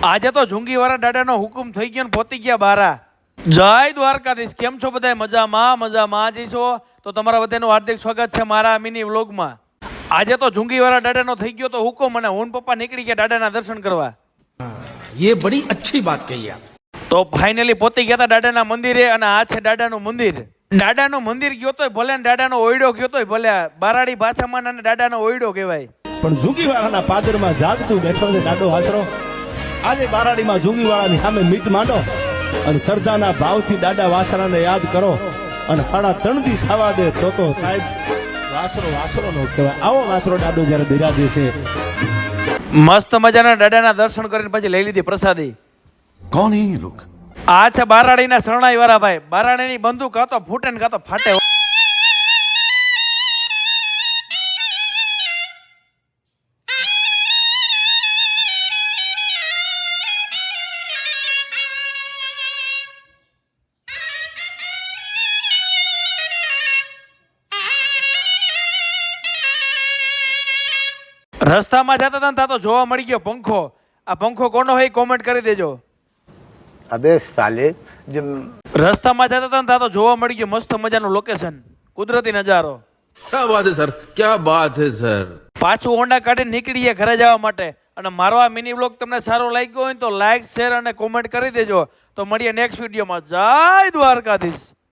આજે તો ઝુંગીવાળા દાદાનો હુકમ થઈ ગયો ને પહોંચી ગયા બારા. જય દ્વારકાધીશ. કેમ છો બધા? મજામાં જઈશો તો તમારા બધાનું હાર્દિક સ્વાગત છે મારા મિની વ્લોગમાં. આજે તો ઝુંગીવાળા દાદાનો થઈ ગયો તો હુકમ અને હું પપ્પા નીકળી ગયા દાદાના દર્શન કરવા. ये बड़ी अच्छी बात कही आप. તો ફાઇનલી પહોંચી ગયા હતા દાદાના મંદિરે અને આ છે દાદાનું મંદિર. દાદાનું મંદિર ગયો તોય ભલે ને દાદાનો ઓયડો ગયો તોય ભલે. બારાડી ભાષામાં અને દાદાનો ઓયડો કહેવાય. પણ ઝુંગીવાળાના પાદરમાં જાગતું બેઠો છે દાદો આશરો. આજે બારાડીમાં ઝુંગીવાળાની સામે મીટ માંડો અને શ્રદ્ધાના ભાવથી દાદા વાસરાને યાદ કરો અને 3.5 દી થવા દે તો સાહેબ વાસરો નો કહેવાય. આવો વાસરો દાદો જયારે બિરાજે છે. મસ્ત મજાના દાદાના દર્શન કરીને પછી લઈ લીધી પ્રસાદી. कौन है ये लोग? આ છે બારાડીના શરણાઈ વાળા ભાઈ. બારાડીની બંદૂક કાં તો ફૂટે ને કાં તો ફાટે. રસ્તામાં જતા હતા ને ત્યાં તો જોવા મળી ગયો પંખો. આ પંખો કોનો હોય કોમેન્ટ કરી દેજો. अबे साले जब રસ્તામાં જતા હતા ને ત્યાં તો જોવા મળી ગયો મસ્ત મજાનું લોકેશન, કુદરતી નજારો. क्या बात है सर, क्या बात है सर. પાછું હોન્ડા કાઢીને નીકળીએ ઘરે જવા માટે. અને મારો આ મિની વ્લોગ તમને સારો લાગ્યો હોય તો લાઈક, શેર અને કોમેન્ટ કરી દેજો. તો મળીએ નેક્સ્ટ વિડીયોમાં. જય દ્વારકાધીશ.